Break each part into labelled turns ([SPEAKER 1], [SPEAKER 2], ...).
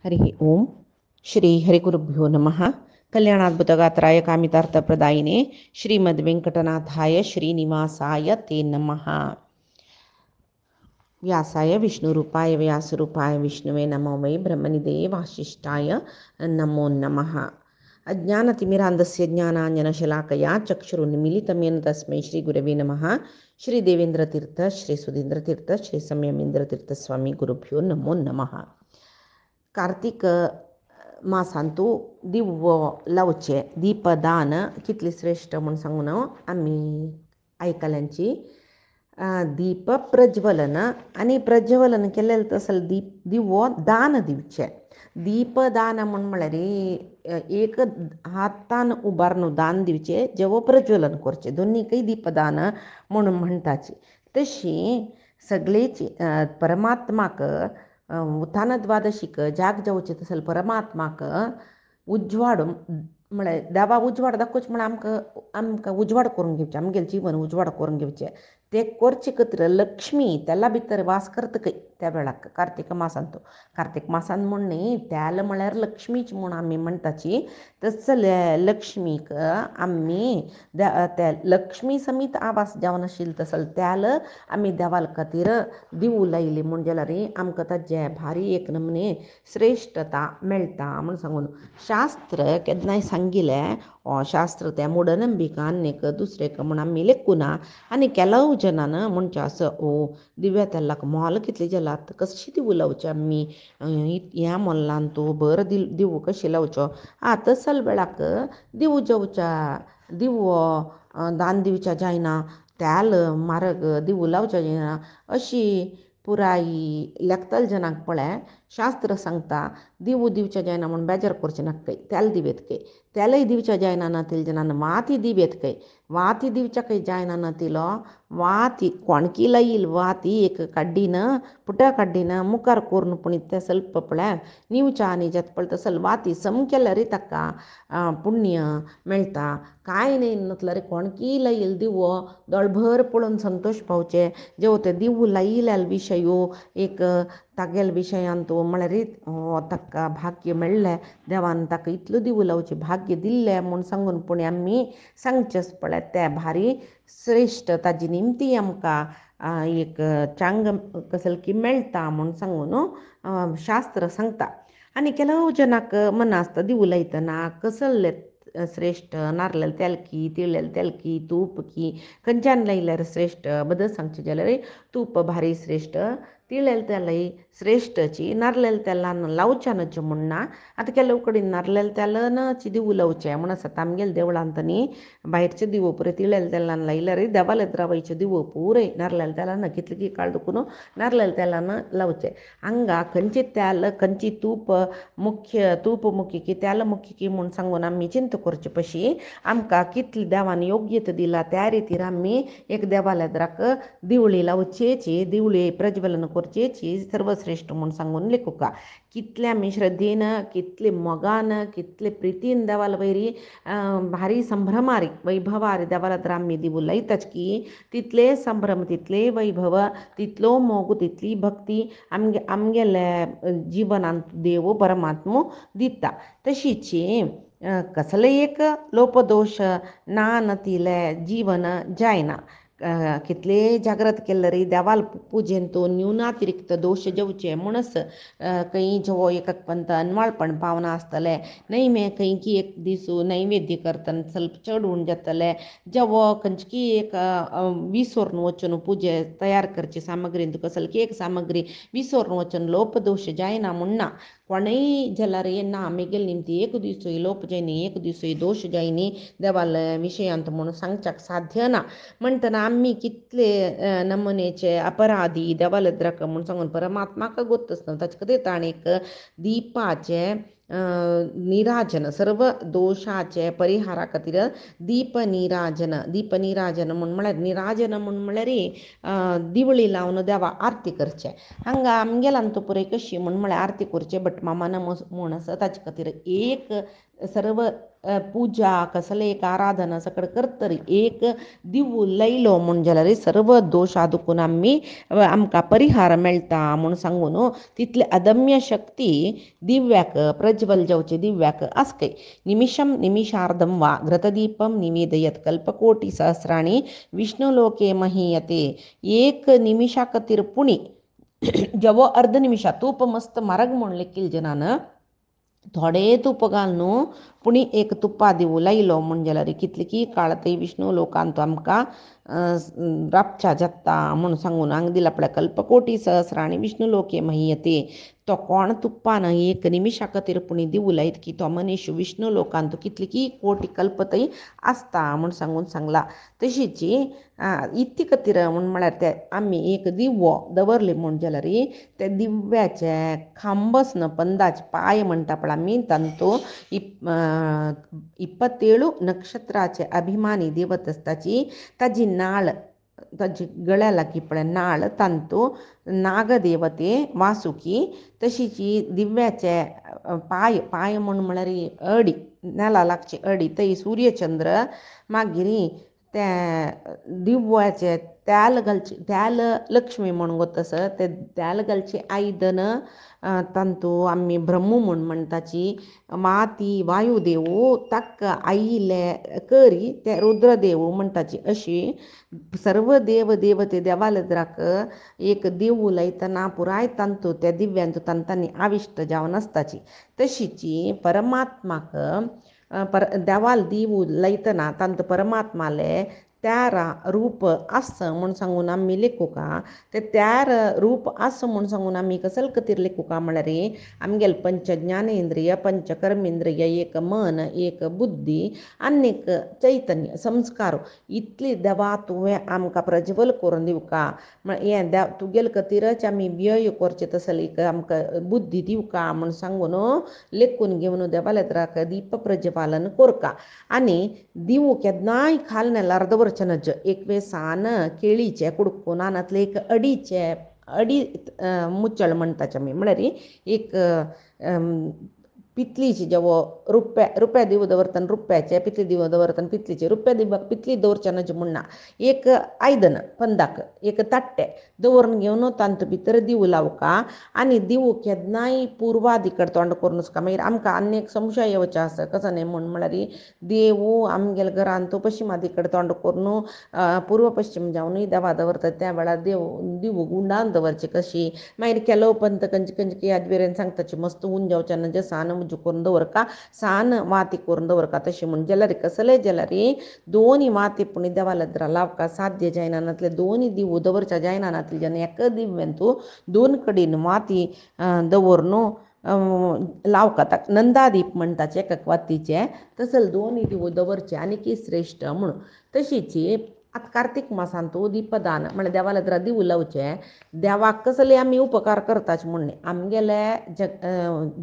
[SPEAKER 1] हरि ओम श्री हरिगुरुभ्यो नमः कल्याणाद्भुतगात्राय कामितार्थप्रदायिने श्रीमद्वेंकटनाथाय श्रीनिवासाय ते नमः। व्यासाय विष्णुरूपाय व्यासरूपाय विष्णुवे नमो वै ब्रह्मनिधे वासिष्ठाय नमो नमः। अज्ञानतिमिरान्धस्य ज्ञानाञ्जनशलाकया चक्षुरुन्मीलितं येन तस्मै श्रीगुरवे नमः। श्री देवेंद्रतीर्थ श्री सुधींद्रतीर्थ श्री संयमेंद्रतीर्थ स्वामी गुरुभ्यो नमो नमः। कार्तिक मासांतू दिव लावचे दीपदान कितली श्रेष्ठ म्हणून सांगून आम्ही ऐकल्यांची दीप प्रज्वलन आणि प्रज्वलन केलेलं तसं दिवो दान दिवचे दीपदान म्हळ्यार एक हातान उबारन दान दिवचे जेव्हा प्रज्वलन करचे दोन्ही काही दीपदान म्हणून म्हणटाची। तशी सगळेची परमात्माक उत्थान द्वादशीक जाग जावचे तसल परमात्माक उजवाड म्हळ्यार देवा उजवाड दाखोवचे म्हळ्यार आमकां उजवाड करून घेवचे, आमगेलें जीवन उजवाड करून घेवचें ते करचे खातीर लक्ष्मी त्याला भितर वास करता खंय त्या वेळाक कार्तिक मासान म्हण न्ही त्याला म्हळ्यार लक्ष्मीच म्हूण आमी म्हणटाची। तसल लक्ष्मीक आमी त्या लक्ष्मी समीत आवास जावन आशिल्लो तसल त्याला आमी देवाल खातीर दिवू लायली म्हण जाल्यार आमकां ताजे भारी एक नमूने श्रेष्ठता मेळटा म्हूण सांगून शास्त्र केन्नाय सांगिल्लें शास्त्र त्या मूढनंबिका आनीक दुसरेक म्हूण आमी लेखुना आनी केलो जनान म्हणचे आसा दिव्या तेलाक मोल कितले जालात कशी दिवू लावचे आमी ह्या मोल्लान तूं बर दिवू कशी लावच्यो तसल वेळाक दिवू जावच्या दिवो दान दिवच्या जायना त्याल मारग दिवू लावच्या जायना अशी पुराई लेखतल जनाक पळय शास्त्र सांगता दिवू दिवच्या जायना म्हूण बेजार करचे नाका खंय तेल दिवेत खंय तेलय दिवच्या जायना नातिल जनान वाती दिवेत खंय वाती दिवच्या खंय जायना नातिलो वाती कोणकी लायील वाती एक काड्डीन पुटा काड्डीन मुखार करून पूण ते ಸ್ವಲ್ಪ पळय निवच्या आनी जेत पळय तसल वाती सम केल्यार ताका पुण्य मेळटा। कांय न्ही नातल्यार कोणकी लायील दिवो दोळभर पळोवन संतोष पावचे जेव ते दिवू लायिल्या विशयू एक तागेल विशयान तूं म्हळ्यार ताका भाग्य मेळ्ळें देवान ताका इतलो दिवू लावचे भाग्य दिल्लें म्हूण सांगून पूण आमी सांगचेच पळय ते भारी श्रेष्ठ ताजी निमती आमकां एक चांग कसलकी मेळटा म्हूण सांगून शास्त्र सांगता। आनी केलो जनाक मन आसता दिवू लायतना कसले श्रेष्ठ नारलेल तेल की तिळेल तेल की तूप की खंयच्यान लायल्यार श्रेष्ठ बद्दल सांगचे जाल्यार तूप भारी श्रेष्ठ तिळेल तेलय श्रेष्ठची नारलेल तेलान लावच्यानच म्हूण ना। आतां केलो कडेन नारलेल तेलानच दिवू लावचे म्हूण आसा आमगेल्या देवळांत न्ही भायरचे दिवो पुरे तिळेल तेलान लायल्यार देवाले द्रावयचे दिवो पुरे नारलेल तेलान कितले काळ दुखून नारलेल तेलान लावचे हांगा खंयचे तेल खंयची तूप मुख्य तूप मुख्य की तेल मुख्य की म्हूण सांगून आमी चिंत करचे पशी आमकां कितली देवान योग्यता दिला त्या रितीर आमी एक देवालेद्राक दिवळी लावचेची दिवळी प्रज्वलन करचेची सर्वश्रेष्ठ म्हूण सांगून लेखुका कितले आमी श्रद्धेन कितले मोगान कितले प्रितीन देवाल वयरी भारी संभ्रमार वैभवार देवालाद्रा आमी दिवू लायताच की तितले संभ्रम तितले वैभव तितलो मोग तितली भक्ती आमगेल्या जिवनांत देव परमात्मो दिता। तशीच कसले एक लोपदोष ना नतिले जीवन जायना कितले जागृत केल्ले रे देवाल पुजेन तो न्यूनातिरिक्त दोष जेवचे म्हणूनच खंय जो एक पंत अनवाळपण पावना आसतले नैमे खंय की एक दिसू नैवेद्य करतना ಸ್ವಲ್ಪ चड उण जातले जेवो खंयची एक विसरून वचून पुजे तयार करची सामग्री कसली की एक सामग्री विसरून वचून लोपदोष जायना म्हूण ना कोणेय जाल्यार ना आमगेल निमती एक दिसूय लोप जायनी एक दिसूय दोष जायनी देवाल विशयांत म्हणून सांगच्याक साध्य ना म्हणटना आमी कितले नमुनेचे अपराधी देवालेद्राक म्हूण सांगून परमात्माक गोत्तच ना ताचे खातीर ताणें एक दिपाचे निराजन सर्व दोषाचे परिहारा खातीर दीप निराजन म्हळ्यार निराजन म्हळ्यार दिवळी लावन देवा आरती करचे हांगा आमगेलान तो पुराय कशी म्हळ्यार आरती करचे बट मामान म्हूण आसा ताचे खातीर एक सर्व पुजा कसले एक आराधना सकड करतरी एक दिवू लयलो म्हूण जाल्यार सर्व दोश आदुकून आमकां परिहार मेळटा म्हूण सांगून तितले अदम्य शक्ती दिव्याक प्रज्वल जावचे दिव्याक आसकय. निमिषं निमिषार्धं वा घृतदीपं निवेदयत् कल्पकोटी सहस्राणि विष्णुलोके महीयते. एक निमिषा खातीर पुणी जवो अर्ध निमिषा तूप मस्त मारग म्हूण लेखील जनान थोडे तूप घालून पुणी एक तुप्पा दिवू लायलो म्हूण जाल्यार कितले की काळ थंय विष्णू लोकांत आमकां राबच्या जाता म्हूण सांगून हांगा दिला पळय कल्पकोटी सहस्राणि विष्णू लोके महीयते. तो कोण तुप्पान एक निमिषा खातीर पुणी दिवू लायत की तो मनीस विष्णू लोकांत कितले की कोटी कल्प थंय आसता म्हूण सांगून सांगला. तशीच इतली खातीर म्हूण म्हळ्यार ते आमी एक दिवो दवरले म्हूण जाल्यार ते दिव्याचे खांबसन पंदाचे पांय म्हणटा पळय आमी तांतू 27 नक्षत्राचे अभिमानी देवत ताची ताजी नाळ ताजी गळ्या लागीं पळय नाळ तांतू नागदेवते वासुकी. तशीच दिव्याचे पांय पांय म्हळ्यार अडी नेला लागची अडी थंय सूर्यचंद्र मागीर ते दिव्याचे त्याल घालचे त्याल लक्ष्मी म्हणून तस ते त्याल घालचे आयदन तांतू आमी ब्रह्मू म्हूण म्हणटाची माती वायुदेवू ताक आईले करी ते रुद्रदेवू म्हणटाची. अशी सर्व देव देवते देवालद्राक एक दिवू लायतना पुराय तांतू त्या दिव्यांतू तांतांनी आविश्ट जावन आसताची. तशीच परमात्माक देवाल दिवू लायतना तांतू परमात्माले त्यार रूप आस म्हूण सांगून आमी लेखुका. ते त्यार रूप आस म्हूण सांगून आमी कसले खातीर लेखुका म्हळ्यार आमगेल पंच ज्ञानेंद्रिय पंच कर्मेंद्रिय एक मन एक बुद्धी आनीक चैतन्य संस्कार इतली देवा तुवें आमकां प्रज्वल करून दिवका. हें देव तुगेले खातीरच आमी व्यय करचे तसले आमकां बुद्धी दिवका म्हूण सांगून लेखून घेवन देवालयाक दीप प्रज्वालन कोरका. आनी दिवू केन्नाय खाल नेल्यार दवरचे नज एक वेळसान केळीचे कुडकुनांतले एक अडी मुच्चळ म्हणटाचे आमी म्हळ्यार एक पितलीची जेवो रुपया दिवो दवरतना रुपयाचे पितली दिवो दवरतना पितलीचे रुपया दिवपाक पितली दवरचे नज म्हणना एक आयदन पंदाक एक ताट्टे दवरून घेवन तांतू भितर दिवो लावका. आनी दिवो केन्नाय पुर्वादी कडेन तोंड करून वचका. मागीर आमकां आनी एक संशय येवचे आसा कसो न्ही म्हळ्यार देवू आमगेल्या घरांत पश्चिमादी कडेन तोंड करून पूर्व पश्चिम जावनूय देवा दवरता त्या वेळार दिवो गुंडान दवरची कशी. मागीर केलो पंत कंजकी याद बिरेन सांगताची मस्त ऊन जावचे नज सान उजो करून दवरका सान वाती करून दवरका. तशें म्हण जाल्यार कसले जाल्यार दोनी वाती पुणी देवालद्रा लावका साध्य जायना नातले दोनी दिवो दवरच्या जायना नातले जेन्ना एका दिव्यांतू दोन कडेन वाती दवरून लावका ताका नंदादीप म्हणटाचे एका वातीचे तसले दोनी दिवो दवरचे आनी श्रेश्ठ म्हणून. तशीच आतां कार्तीक मासांतू दीपदान म्हळ्यार देवालद्रा दिवो लावचे देवाक कसले आमी उपकार करताचे म्हणून आमगेले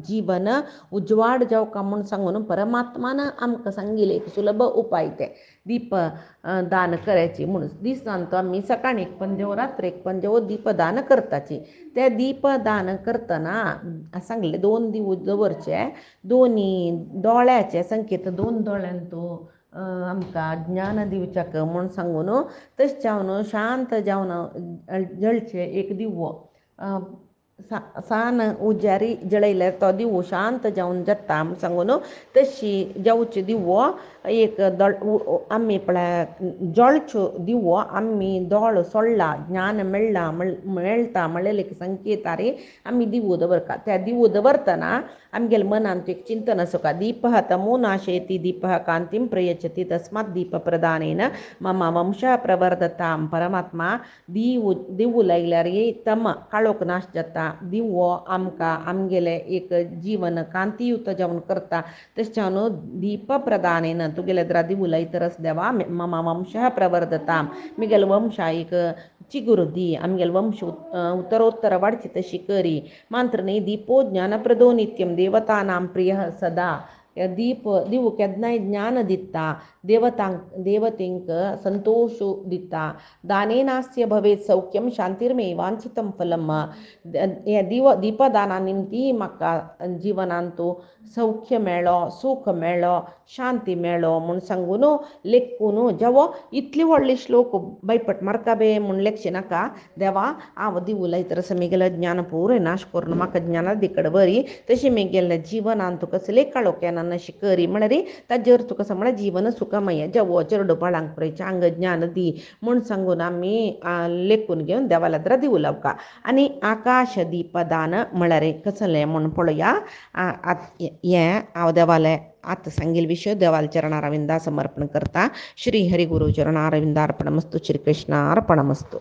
[SPEAKER 1] जीवन उजवाड जावका म्हूण सांगून परमात्मान आमकां सांगिल्ले एक सुलभ उपाय ते दीप दान करची म्हणून. दिसांतू आमी सकाळी एक पंजेव रात्री एक पंजेव दीपदान करताची. ते दीपदान करतना सांगले दोन दिवो दवरचे दोनी दोळ्याचे संकेत दोन दोळ्यांतू आमकां ज्ञान दिवच्याक म्हूण सांगून तशें जावन शांत जावन जळचे एक दिवो सान उज्यारी जळयल्यार तो दिवो शांत जावन जाता म्हूण सांगून तशी जावचे दिवो एक आमी पळय जळच्यो दिवो आमी दोळ सोडला ज्ञान मेळटा म्हणलेले एक संकेतार आमी दिवो दवरका. त्या दिवो दवरतना आमगेल्या मनांत एक चिंतन आसोका दीपः तमो नाशयति दीपः कांतीं प्रयच्छति तस्मात् दीप प्रदानेन मम वंशः प्रवर्धताम्. परमात्मा दिवो लायल्यार तम काळोख नाश जाता. दिवो आमकां आमगेले एक जीवन कांतीयुत जावन करता. तशें जावन दीप प्रदानेन तुगेले द्रा दिवो लायतरच देवा मम वंशः प्रवर्धताम् म्हगेलो वंशा एक चिगुरू दी आमगेलो वंश उत्तरोत्तर वाडची तशी करी. मंत्र न्ही दीपो ज्ञानप्रदो नित्यं देवतानां प्रियः सदा दीप दिवू केदनाय ज्ञान दिता देवतेंक संतोष दिता दानेनास्य भवेत सौख्यम शांतिर्मे वांछितम फलम हे दीपदाना निमती म्हाका जिवनांत सौख्य मेळ्ळो सूख मेळ्ळो शांती मेळ्ळो म्हूण सांगून लेखून जेवो इतले व्हडले श्लोक बैपट मारकाबे म्हूण लेखचे नाका देवा हांव दिवूला इतर समेगेलं ज्ञान पुरो नाश करून म्हाका ज्ञाना दिकड बरी तशी मेगेल्या जिवनांत तुका कसले काळोख्यान अशी करी म्हळ्यार ताजेर तुका समळ जीवन सुखमय जेवो चेडो बाळांक पळय चांग ज्ञान दी म्हूण सांगून आमी लेखून घेवन देवाला द्रा दिवू लावका आनी आकाश दीपदान म्हळ्यार कसलें म्हूण पळोवया हें हांव देवाले आतां सांगील विशय देवाल चरणारविंदा समर्पण करता. श्री हरी गुरु चरणारविंदार्पणमस्तु. श्री कृष्णार्पणमस्तु.